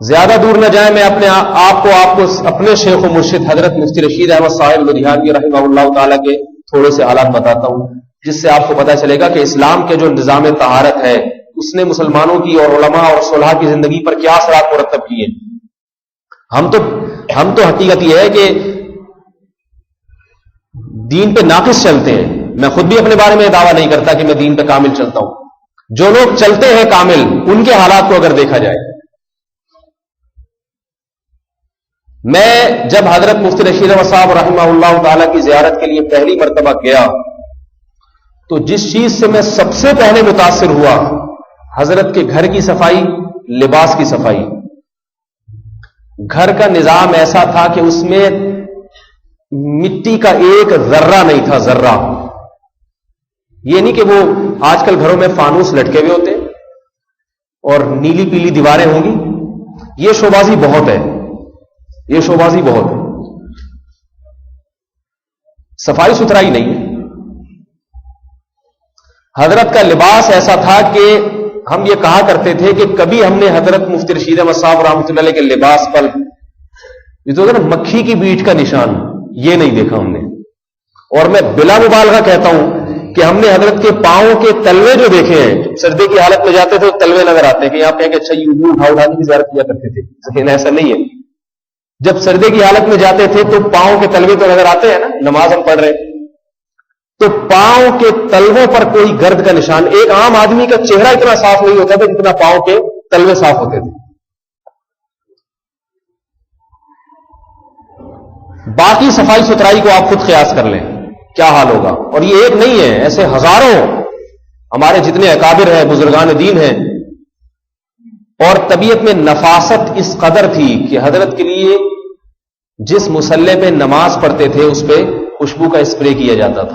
زیادہ دور نہ جائیں، میں اپنے آپ کو اپنے شیخ و مرشد حضرت مفتی رشید احمد صاحب لدھیانوی رحمہ اللہ تعالیٰ کے تھوڑے سے حالات بتاتا ہوں، جس سے آپ کو پتہ چلے گا کہ اسلام کے جو نظام طہارت ہے اس نے مسلمانوں کی اور علماء اور صلحاء کی زندگی پر کیا اثرات مرتب کیے۔ ہم تو حقیقت یہ ہے کہ دین پہ ناقص چلتے ہیں۔ میں خود بھی اپنے بارے میں دعویٰ نہیں کرتا کہ میں دین پہ کامل چلتا ہوں، جو لوگ چلتے ہیں کامل ان کے حالات کو اگر دیکھا جائے۔ میں جب حضرت مفتی رشید احمد صاحب رحمہ اللہ تعالی کی زیارت کے لیے پہلی مرتبہ گیا تو جس چیز سے میں سب سے پہلے متاثر ہوا، حضرت کے گھر کی صفائی، لباس کی صفائی۔ گھر کا نظام ایسا تھا کہ اس میں مٹی کا ایک ذرہ نہیں تھا، ذرہ۔ یہ نہیں کہ وہ آج کل گھروں میں فانوس لٹکے ہوئے ہوتے اور نیلی پیلی دیواریں ہوں گی، یہ شوبازی بہت ہے، یہ شوبازی بہت ہے، صفائی ستھرائی نہیں ہے۔ حضرت کا لباس ایسا تھا کہ ہم یہ کہا کرتے تھے کہ کبھی ہم نے حضرت مفتی رشید احمد صاحب رحمۃ اللہ علیہ کے لباس پر یہ تو مکھی کی بیٹ کا نشان یہ نہیں دیکھا ہم نے۔ اور میں بلا مبالغہ کہتا ہوں کہ ہم نے حضرت کے پاؤں کے تلوے جو دیکھے ہیں، سردی کی حالت میں جاتے تھے تو تلوے نظر آتے ہیں کہ یہاں پہ کہ اچھا یہ اٹھا کے زیارت کیا کرتے تھے، لیکن ایسا نہیں ہے۔ جب سردی کی حالت میں جاتے تھے تو پاؤں کے تلوے تو نظر آتے ہیں نا، نماز ہم پڑھ رہے ہیں تو پاؤں کے تلووں پر کوئی گرد کا نشان۔ ایک عام آدمی کا چہرہ اتنا صاف نہیں ہوتا تھا جتنا پاؤں کے تلوے صاف ہوتے تھے۔ باقی صفائی ستھرائی کو آپ خود قیاس کر لیں کیا حال ہوگا۔ اور یہ ایک نہیں ہے، ایسے ہزاروں ہمارے جتنے اکابر ہیں، بزرگان دین ہیں۔ اور طبیعت میں نفاست اس قدر تھی کہ حضرت کے لیے جس مصلے پہ نماز پڑھتے تھے اس پہ خوشبو کا اسپرے کیا جاتا تھا۔